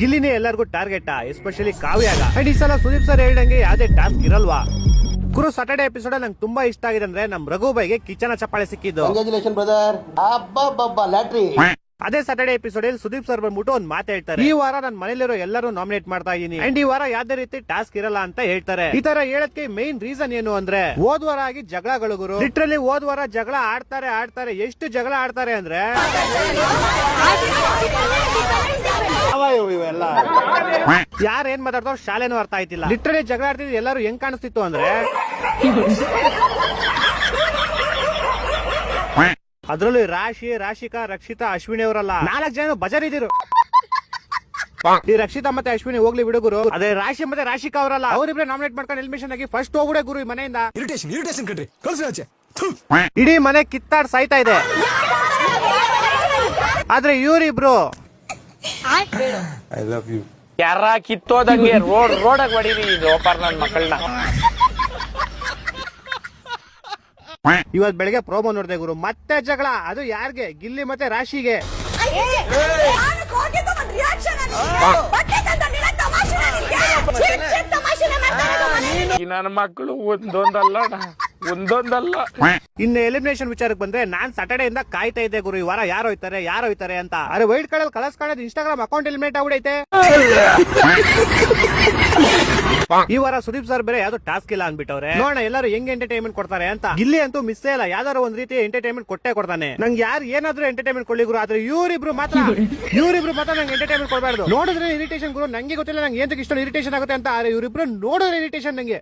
ಗಿಲ್ಲಿನೇ ಎಲ್ಲರಿಗೂ target, especially ಕಾವ್ಯಾಗ. And ಈ ಸಲ ಸುದೀಪ್ ಸರ್ ಹೇಳ್ದಂಗೆ ಯಾವ್ದೇ ಟಾಸ್ಕ್ ಇರಲ್ವಾ ಗುರು. ಸಾಟರ್ಡೆ ಎಪಿಸೋಡ್ ನಂಗೆ ತುಂಬಾ ಇಷ್ಟ ಆಗಿದೆ ಅಂದ್ರೆ ನಮ್ ರಘುಬೈಗೆ ಕಿಚನ ಚಪ್ಪಾಳೆ ಸಿಕ್ಕಿದ್ದು. ಅದೇ ಸಾಟರ್ಡೆ ಎಪಿಸೋಡ್ ಅಲ್ಲಿ ಸುದೀಪ್ ಸರ್ ಬಂದ್ಬಿಟ್ಟು ಒಂದ್ ಮಾತು ಹೇಳ್ತಾರೆ, ಈ ವಾರ ನನ್ನ ಮನೇಲಿರೋ ಎಲ್ಲರೂ ನಾಮಿನೇಟ್ ಮಾಡ್ತಾ ಇದೀನಿ ಅಂಡ್ ಈ ವಾರ ಯಾವ್ದೇ ರೀತಿ ಟಾಸ್ಕ್ ಇರಲ್ಲ ಅಂತ ಹೇಳ್ತಾರೆ. ಈ ತರ ಹೇಳಕ್ಕೆ ಮೇನ್ ರೀಸನ್ ಏನು ಅಂದ್ರೆ ಹೋದ್ ವಾರ ಆಗಿ ಜಗಳಗಳು ಗುರು. ಲಿಟ್ರಲಿ ಹೋದ್ ವಾರ ಜಗಳ ಆಡ್ತಾರೆ ಎಷ್ಟು ಜಗಳ ಆಡ್ತಾರೆ ಅಂದ್ರೆ ಯಾರು ಏನ್ ಮಾತಾಡ್ತಾರೋ ಶಾಲೆನೂ ಅರ್ಥ ಆಯ್ತಿಲ್ಲ. ಲಿಟ್ರಲಿ ಜಗಳ ಆಡ್ತಿದ್ರು ಎಲ್ಲರೂ ಹೆಂಗ್ ಕಾಣಿಸ್ತಿತ್ತು ಅಂದ್ರೆ ಅದ್ರಲ್ಲೂ ರಾಶಿಕಾ, ರಕ್ಷಿತಾ, ಅಶ್ವಿನಿ ಅವರಲ್ಲ 4 ಜನ ಬಜರಿದಿರು. ಈ ರಕ್ಷಿತಾ ಮತ್ತೆ ಅಶ್ವಿನಿ ಹೋಗ್ಲಿ ಬಿಡು ಗುರು. ಅದೇ ರಾಶಿ ಮತ್ತೆ ರಾಶಿಕಾ ಅವರಲ್ಲ, ಅವರಿಬ್ರೆ ನಾಮಿನೇಟ್ ಮಾಡ್ಕೊಂಡು ಎಲಿಮಿನೇಷನ್ ಆಗಿ ಫಸ್ಟ್ ಹೋಗ್ಬಿಡೆ ಗುರು ಈ ಮನೆಯಿಂದ. ಇಡೀ ಮನೆ ಕಿತ್ತಾಡ್ ಸಾಯ್ತಾ ಇದೆ. ಆದ್ರೆ ಇವರಿಬ್ರು ಯಾರ ಕಿತ್ತೋದಂಗೆ ರೋಡಾಗ ಹೊಡೀರಿ ಲೋಪರ್ ನನ್ ಮಕ್ಕಳನ್ನ. ಇವತ್ ಬೆಳಗ್ಗೆ ಪ್ರೋಮೋ ನೋಡಿದೆ ಗುರು, ಮತ್ತೆ ಜಗಳ. ಅದು ಯಾರಿಗೆ? ಗಿಲ್ಲಿ ಮತ್ತೆ ರಾಶಿಗೆ. ನನ್ನ ಮಕ್ಕಳು ಒಂದೊಂದಲ್ಲ. ಇನ್ನು ಎಲಿಮಿನೇಷನ್ ವಿಚಾರಕ್ಕೆ ಬಂದ್ರೆ ನಾನ್ ಸಾಟರ್ಡೆ ಇಂದ ಕಾಯ್ತಾ ಇದ್ದೆ ಗುರು, ಈ ವಾರ ಯಾರು ಹೋಯ್ತಾರೆ ಅಂತ. ಅರೆ ವೈಲ್ಡ್ ಕಾರ್ಡ್ ಅಲ್ಲಿ ಕಳಿಸ್ಕೊಳ್ಳೋದು ಇನ್ಸ್ಟಾಗ್ರಾಮ್ ಅಕೌಂಟ್ ಎಲಿಮಿನೇಟ್ ಆಗ್ಬಿಡೈತೆ. ಈ ವಾರ ಸುದೀಪ್ ಸರ್ ಬೇರೆ ಯಾವ್ದು ಟಾಸ್ಕ್ ಇಲ್ಲ ಅನ್ಬಿಟ್ಟವ್ರೆ. ನೋಡೋಣ ಎಲ್ಲರೂ ಹೆಂಗ್ ಎಂಟರ್ಟೈನ್ಮೆಂಟ್ ಕೊಡ್ತಾರೆ ಅಂತ. ಗಿಲ್ಲಿ ಅಂತೂ ಮಿಸ್ ಇಲ್ಲ, ಯಾವ್ದಾರು ಒಂದ್ ರೀತಿ ಎಂಟರ್ಟೈನ್ಮೆಂಟ್ ಕೊಟ್ಟೆ ಕೊಡ್ತಾನೆ. ನಂಗೆ ಯಾರು ಏನಾದ್ರೂ ಎಂಟರ್ಟೈನ್ಮೆಂಟ್ ಕೊಡ್ಲಿ ಗುರು, ಆದ್ರೆ ಇವರಿಬ್ರು ಮಾತ್ರ ನಂಗೆ ಎಂಟರ್ಟೈನ್ಮೆಂಟ್ ಕೊಡಬಾರ್ದು. ನೋಡಿದ್ರೆ ಇರಿಟೇಷನ್ ಗುರು, ನಂಗೆ ಗೊತ್ತಿಲ್ಲ ನಂಗೆ ಏನ್ ಇಷ್ಟೊಂದು ಇರಿಟೇಷನ್ ಆಗುತ್ತೆ ಅಂತ. ಆದ್ರೆ ಇವರಿಬ್ರು ನೋಡಿದ್ರೆ ಇರಿಟೇಷನ್ ನಂಗೆ.